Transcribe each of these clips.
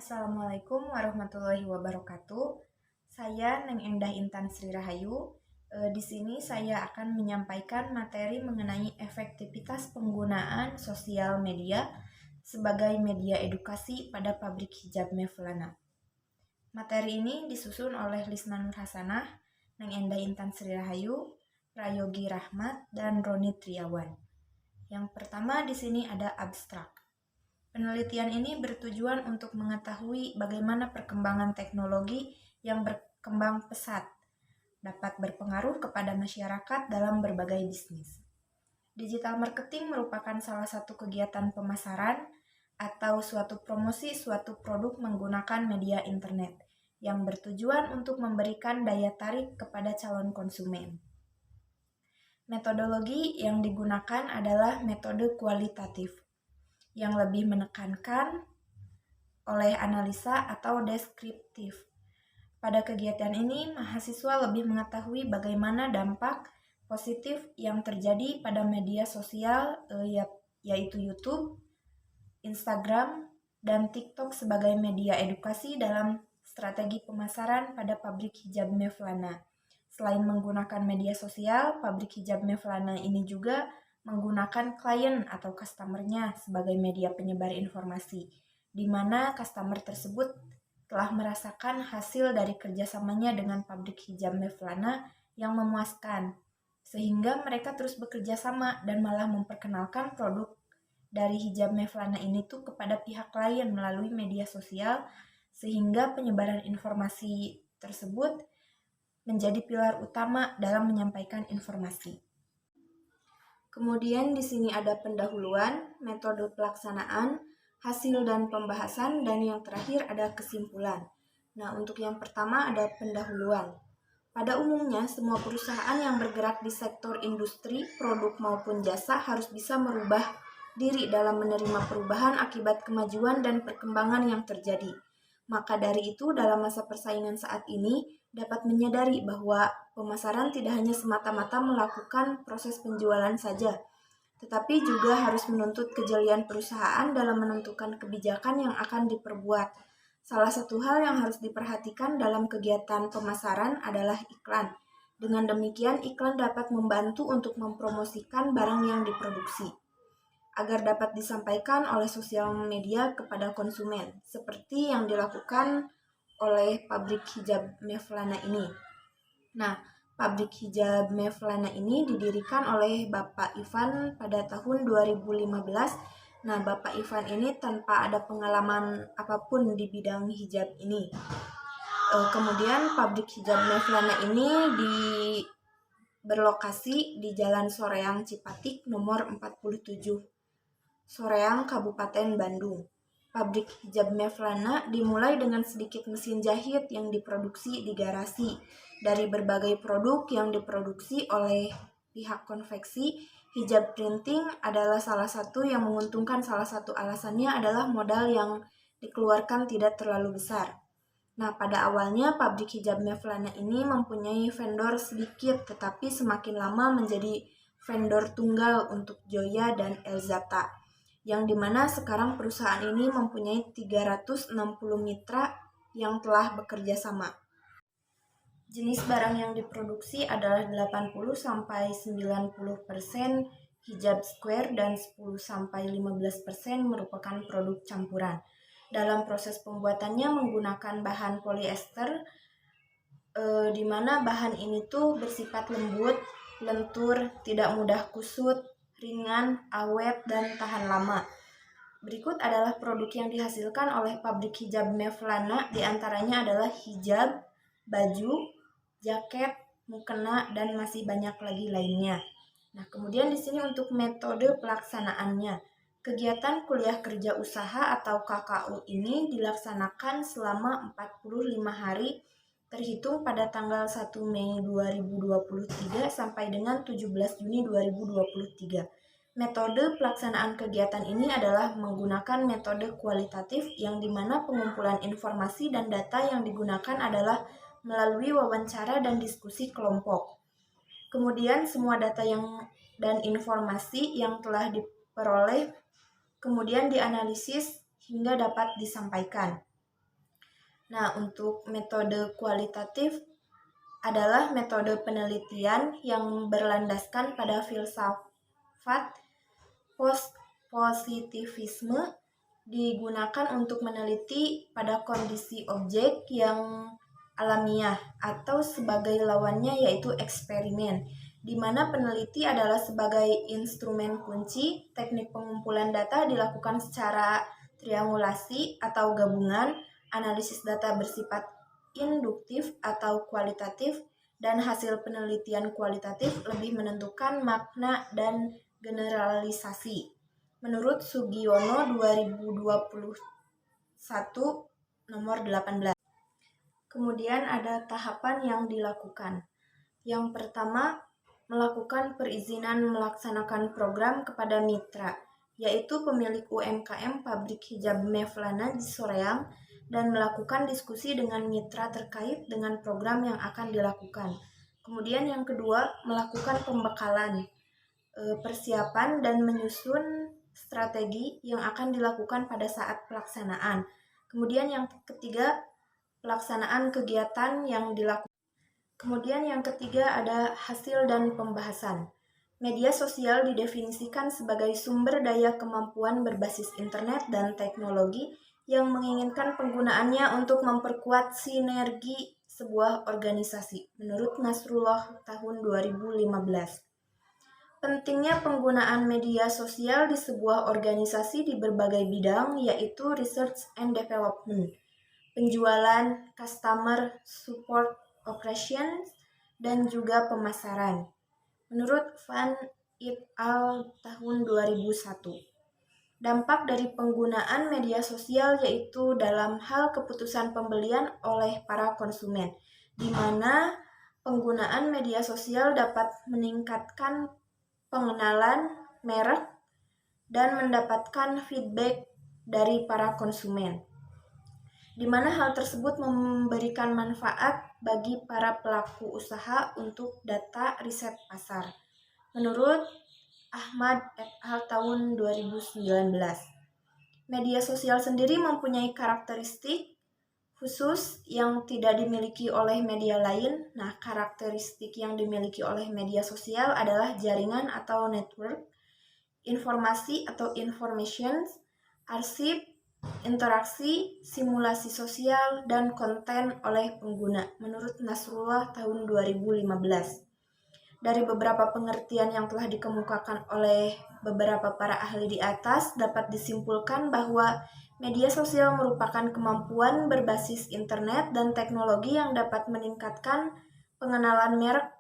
Assalamualaikum warahmatullahi wabarakatuh. Saya Neng Endah Intan Sri Rahayu. Di sini saya akan menyampaikan materi mengenai efektivitas penggunaan sosial media sebagai media edukasi pada pabrik hijab Mevlana. Materi ini disusun oleh Lisna Nur Hasanah, Neng Endah Intan Sri Rahayu, Prayogi Rahmat, dan Roni Triawan. Yang pertama di sini ada abstrak. Penelitian ini bertujuan untuk mengetahui bagaimana perkembangan teknologi yang berkembang pesat dapat berpengaruh kepada masyarakat dalam berbagai bisnis. Digital marketing merupakan salah satu kegiatan pemasaran atau suatu promosi suatu produk menggunakan media internet yang bertujuan untuk memberikan daya tarik kepada calon konsumen. Metodologi yang digunakan adalah metode kualitatif yang lebih menekankan oleh analisa atau deskriptif. Pada kegiatan ini, mahasiswa lebih mengetahui bagaimana dampak positif yang terjadi pada media sosial yaitu YouTube, Instagram, dan TikTok sebagai media edukasi dalam strategi pemasaran pada pabrik hijab Mevlana. Selain menggunakan media sosial, pabrik hijab Mevlana ini juga menggunakan klien atau customer-nya sebagai media penyebar informasi, di mana customer tersebut telah merasakan hasil dari kerjasamanya dengan pabrik hijab Mevlana yang memuaskan, sehingga mereka terus bekerja sama dan malah memperkenalkan produk dari hijab Mevlana ini tuh kepada pihak lain melalui media sosial, sehingga penyebaran informasi tersebut menjadi pilar utama dalam menyampaikan informasi. Kemudian di sini ada pendahuluan, metode pelaksanaan, hasil dan pembahasan, dan yang terakhir ada kesimpulan. Nah, untuk yang pertama ada pendahuluan. Pada umumnya, semua perusahaan yang bergerak di sektor industri, produk maupun jasa harus bisa merubah diri dalam menerima perubahan akibat kemajuan dan perkembangan yang terjadi. Maka dari itu, dalam masa persaingan saat ini, dapat menyadari bahwa pemasaran tidak hanya semata-mata melakukan proses penjualan saja, tetapi juga harus menuntut kejelian perusahaan dalam menentukan kebijakan yang akan diperbuat. Salah satu hal yang harus diperhatikan dalam kegiatan pemasaran adalah iklan. Dengan demikian, iklan dapat membantu untuk mempromosikan barang yang diproduksi agar dapat disampaikan oleh sosial media kepada konsumen, seperti yang dilakukan oleh pabrik hijab Mevlana ini. Nah, pabrik hijab Mevlana ini didirikan oleh Bapak Ivan pada tahun 2015. Nah, Bapak Ivan ini tanpa ada pengalaman apapun di bidang hijab ini. Kemudian pabrik hijab Mevlana ini berlokasi di Jalan Soreang Cipatik nomor 47, Soreang, Kabupaten Bandung. Pabrik hijab Mevlana dimulai dengan sedikit mesin jahit yang diproduksi di garasi. Dari berbagai produk yang diproduksi oleh pihak konveksi, hijab printing adalah salah satu yang menguntungkan. Salah satu alasannya adalah modal yang dikeluarkan tidak terlalu besar. Nah, pada awalnya pabrik hijab Mevlana ini mempunyai vendor sedikit, tetapi semakin lama menjadi vendor tunggal untuk Joya dan Elzata, yang dimana sekarang perusahaan ini mempunyai 360 mitra yang telah bekerja sama. Jenis barang yang diproduksi adalah 80-90% hijab square dan 10-15% merupakan produk campuran. Dalam proses pembuatannya menggunakan bahan polyester, di mana bahan ini tuh bersifat lembut, lentur, tidak mudah kusut, ringan, awet, dan tahan lama. Berikut adalah produk yang dihasilkan oleh pabrik hijab Mevlana, diantaranya adalah hijab, baju, jaket, mukena, dan masih banyak lagi lainnya. Nah, kemudian di sini untuk metode pelaksanaannya. Kegiatan kuliah kerja usaha atau KKU ini dilaksanakan selama 45 hari terhitung pada tanggal 1 Mei 2023 sampai dengan 17 Juni 2023. Metode pelaksanaan kegiatan ini adalah menggunakan metode kualitatif yang dimana pengumpulan informasi dan data yang digunakan adalah melalui wawancara dan diskusi kelompok. Kemudian semua data dan informasi yang telah diperoleh kemudian dianalisis hingga dapat disampaikan. Nah, untuk metode kualitatif adalah metode penelitian yang berlandaskan pada filsafat positivisme, digunakan untuk meneliti pada kondisi objek yang alamiah atau sebagai lawannya yaitu eksperimen, di mana peneliti adalah sebagai instrumen kunci. Teknik pengumpulan data dilakukan secara triangulasi atau gabungan, analisis data bersifat induktif atau kualitatif, dan hasil penelitian kualitatif lebih menentukan makna dan generalisasi. Menurut Sugiono 2021 nomor 18. Kemudian ada tahapan yang dilakukan. Yang pertama, melakukan perizinan melaksanakan program kepada mitra, yaitu pemilik UMKM pabrik hijab Mevlana di Soreang, dan melakukan diskusi dengan mitra terkait dengan program yang akan dilakukan. Kemudian yang kedua, melakukan pembekalan, persiapan dan menyusun strategi yang akan dilakukan pada saat pelaksanaan. Kemudian yang ketiga, pelaksanaan kegiatan yang dilakukan. Kemudian yang ketiga ada hasil dan pembahasan. Media sosial didefinisikan sebagai sumber daya kemampuan berbasis internet dan teknologi yang menginginkan penggunaannya untuk memperkuat sinergi sebuah organisasi, menurut Nasrullah tahun 2015. Pentingnya penggunaan media sosial di sebuah organisasi di berbagai bidang, yaitu research and development, penjualan, customer support operations, dan juga pemasaran. Menurut Van et al. Tahun 2001. Dampak dari penggunaan media sosial yaitu dalam hal keputusan pembelian oleh para konsumen, di mana penggunaan media sosial dapat meningkatkan pengenalan merek dan mendapatkan feedback dari para konsumen, di mana hal tersebut memberikan manfaat bagi para pelaku usaha untuk data riset pasar. Menurut Ahmad et al. Tahun 2019. Media sosial sendiri mempunyai karakteristik khusus yang tidak dimiliki oleh media lain. Nah, karakteristik yang dimiliki oleh media sosial adalah jaringan atau network, informasi atau informations, arsip, interaksi, simulasi sosial, dan konten oleh pengguna, menurut Nasrullah tahun 2015. Dari beberapa pengertian yang telah dikemukakan oleh beberapa para ahli di atas, dapat disimpulkan bahwa media sosial merupakan kemampuan berbasis internet dan teknologi yang dapat meningkatkan pengenalan merek,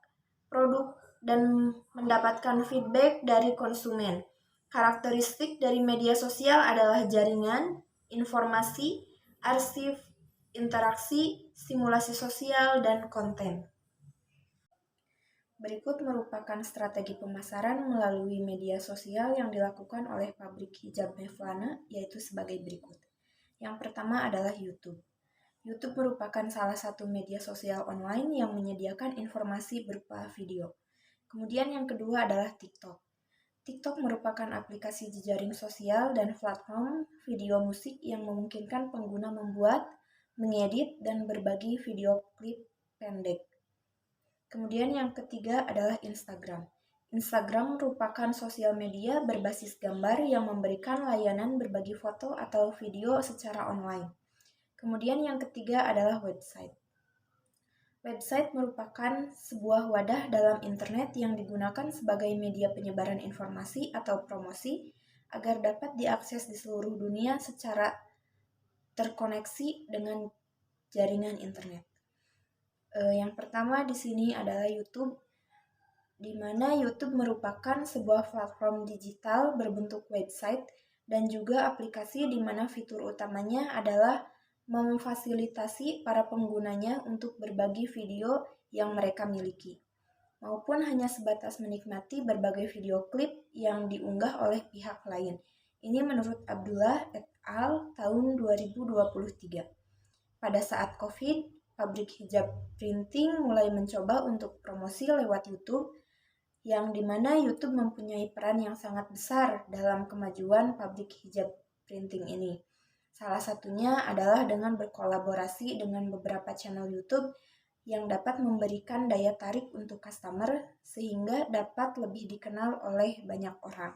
produk, dan mendapatkan feedback dari konsumen. Karakteristik dari media sosial adalah jaringan, informasi, arsip, interaksi, simulasi sosial, dan konten. Berikut merupakan strategi pemasaran melalui media sosial yang dilakukan oleh pabrik hijab Mevlana, yaitu sebagai berikut. Yang pertama adalah YouTube. YouTube merupakan salah satu media sosial online yang menyediakan informasi berupa video. Kemudian yang kedua adalah TikTok. TikTok merupakan aplikasi jejaring sosial dan platform video musik yang memungkinkan pengguna membuat, mengedit, dan berbagi video klip pendek. Kemudian yang ketiga adalah Instagram. Instagram merupakan sosial media berbasis gambar yang memberikan layanan berbagi foto atau video secara online. Kemudian yang ketiga adalah website. Website merupakan sebuah wadah dalam internet yang digunakan sebagai media penyebaran informasi atau promosi agar dapat diakses di seluruh dunia secara terkoneksi dengan jaringan internet. Yang pertama di sini adalah YouTube, di mana YouTube merupakan sebuah platform digital berbentuk website dan juga aplikasi di mana fitur utamanya adalah memfasilitasi para penggunanya untuk berbagi video yang mereka miliki, maupun hanya sebatas menikmati berbagai video klip yang diunggah oleh pihak lain. Ini menurut Abdullah et al. Tahun 2023. Pada saat COVID, pabrik hijab printing mulai mencoba untuk promosi lewat YouTube, yang dimana YouTube mempunyai peran yang sangat besar dalam kemajuan pabrik hijab printing ini. Salah satunya adalah dengan berkolaborasi dengan beberapa channel YouTube yang dapat memberikan daya tarik untuk customer sehingga dapat lebih dikenal oleh banyak orang.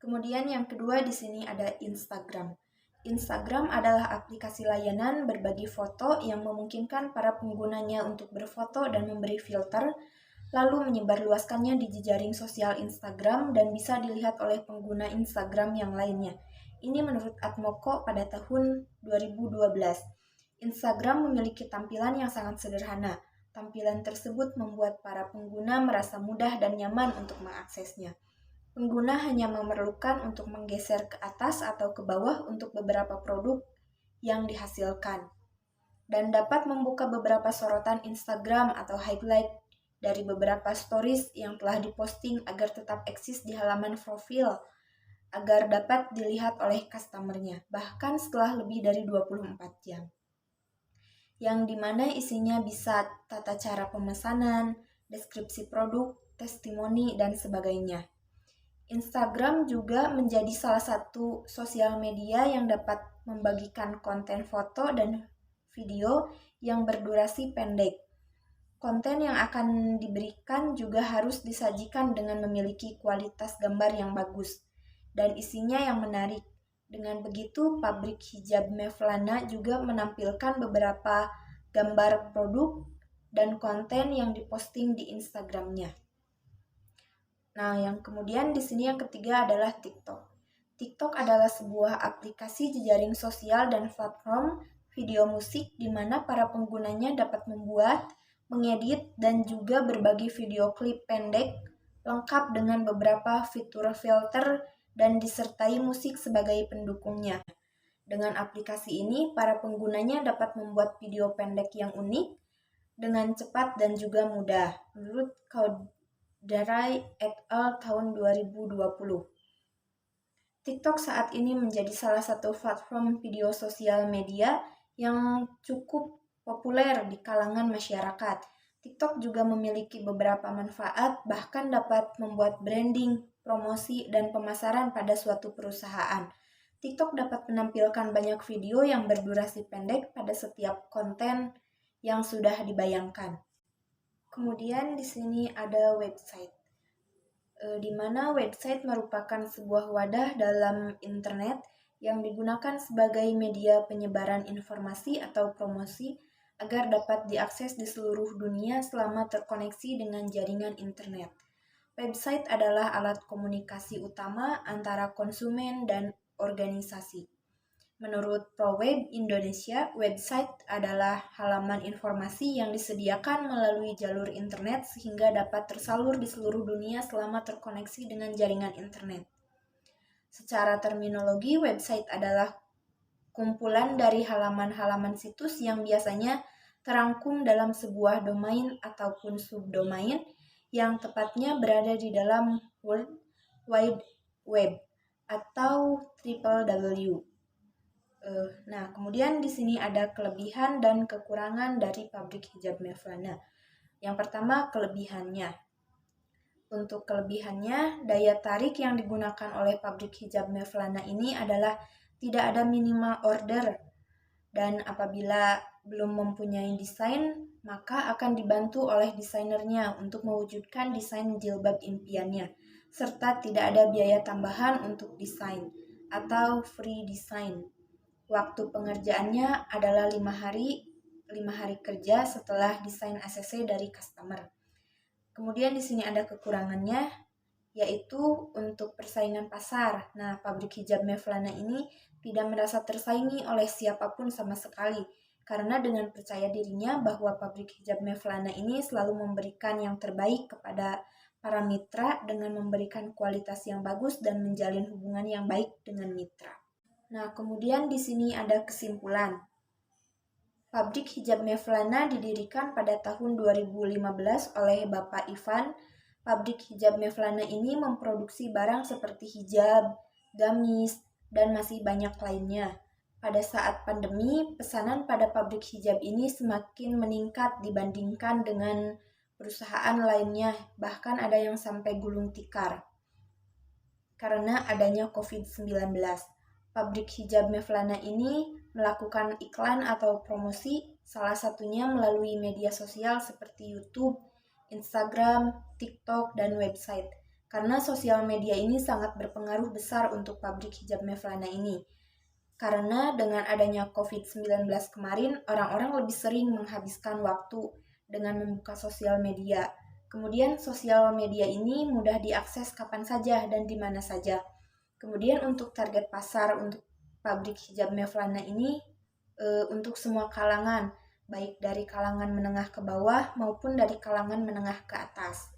Kemudian yang kedua di sini ada Instagram. Instagram adalah aplikasi layanan berbagi foto yang memungkinkan para penggunanya untuk berfoto dan memberi filter, lalu menyebarluaskannya di jejaring sosial Instagram dan bisa dilihat oleh pengguna Instagram yang lainnya. Ini menurut Atmoko pada tahun 2012. Instagram memiliki tampilan yang sangat sederhana. Tampilan tersebut membuat para pengguna merasa mudah dan nyaman untuk mengaksesnya. Pengguna hanya memerlukan untuk menggeser ke atas atau ke bawah untuk beberapa produk yang dihasilkan, dan dapat membuka beberapa sorotan Instagram atau highlight dari beberapa stories yang telah diposting agar tetap eksis di halaman profil, agar dapat dilihat oleh customernya, bahkan setelah lebih dari 24 jam. Yang dimana isinya bisa tata cara pemesanan, deskripsi produk, testimoni, dan sebagainya. Instagram juga menjadi salah satu sosial media yang dapat membagikan konten foto dan video yang berdurasi pendek. Konten yang akan diberikan juga harus disajikan dengan memiliki kualitas gambar yang bagus dan isinya yang menarik. Dengan begitu, pabrik hijab Mevlana juga menampilkan beberapa gambar produk dan konten yang diposting di Instagramnya. Nah, yang kemudian di sini yang ketiga adalah TikTok. TikTok adalah sebuah aplikasi jejaring sosial dan platform video musik di mana para penggunanya dapat membuat, mengedit, dan juga berbagi video klip pendek lengkap dengan beberapa fitur filter dan disertai musik sebagai pendukungnya. Dengan aplikasi ini, para penggunanya dapat membuat video pendek yang unik dengan cepat dan juga mudah. Menurut Darai et al. Tahun 2020. TikTok saat ini menjadi salah satu platform video sosial media yang cukup populer di kalangan masyarakat. TikTok juga memiliki beberapa manfaat, bahkan dapat membuat branding, promosi, dan pemasaran pada suatu perusahaan. TikTok dapat menampilkan banyak video yang berdurasi pendek pada setiap konten yang sudah dibayangkan. Kemudian di sini ada website, di mana website merupakan sebuah wadah dalam internet yang digunakan sebagai media penyebaran informasi atau promosi agar dapat diakses di seluruh dunia selama terkoneksi dengan jaringan internet. Website adalah alat komunikasi utama antara konsumen dan organisasi. Menurut ProWeb Indonesia, website adalah halaman informasi yang disediakan melalui jalur internet sehingga dapat tersalur di seluruh dunia selama terkoneksi dengan jaringan internet. Secara terminologi, website adalah kumpulan dari halaman-halaman situs yang biasanya terangkum dalam sebuah domain ataupun subdomain yang tepatnya berada di dalam World Wide Web atau www. Nah, kemudian di sini ada kelebihan dan kekurangan dari pabrik hijab Mevlana. Yang pertama, kelebihannya. Untuk kelebihannya, daya tarik yang digunakan oleh pabrik hijab Mevlana ini adalah tidak ada minimal order, dan apabila belum mempunyai desain, maka akan dibantu oleh desainernya untuk mewujudkan desain jilbab impiannya, serta tidak ada biaya tambahan untuk desain atau free design. Waktu pengerjaannya adalah 5 hari kerja setelah desain ACC dari customer. Kemudian di sini ada kekurangannya, yaitu untuk persaingan pasar. Nah, pabrik hijab Mevlana ini tidak merasa tersaingi oleh siapapun sama sekali, karena dengan percaya dirinya bahwa pabrik hijab Mevlana ini selalu memberikan yang terbaik kepada para mitra dengan memberikan kualitas yang bagus dan menjalin hubungan yang baik dengan mitra. Nah, kemudian di sini ada kesimpulan. Pabrik hijab Mevlana didirikan pada tahun 2015 oleh Bapak Ivan. Pabrik hijab Mevlana ini memproduksi barang seperti hijab, gamis, dan masih banyak lainnya. Pada saat pandemi, pesanan pada pabrik hijab ini semakin meningkat dibandingkan dengan perusahaan lainnya, bahkan ada yang sampai gulung tikar karena adanya COVID-19. pabrik hijab Mevlana ini melakukan iklan atau promosi, salah satunya melalui media sosial seperti YouTube, Instagram, TikTok, dan website. Karena sosial media ini sangat berpengaruh besar untuk pabrik hijab Mevlana ini. Karena dengan adanya COVID-19 kemarin, orang-orang lebih sering menghabiskan waktu dengan membuka sosial media. Kemudian sosial media ini mudah diakses kapan saja dan di mana saja. Kemudian untuk target pasar untuk pabrik hijab Mevlana ini untuk semua kalangan, baik dari kalangan menengah ke bawah maupun dari kalangan menengah ke atas.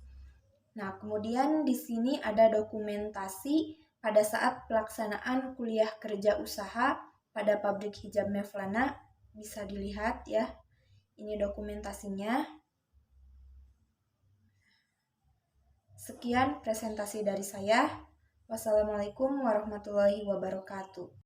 Nah, kemudian di sini ada dokumentasi pada saat pelaksanaan kuliah kerja usaha pada pabrik hijab Mevlana, bisa dilihat ya. Ini dokumentasinya. Sekian presentasi dari saya. Wassalamualaikum warahmatullahi wabarakatuh.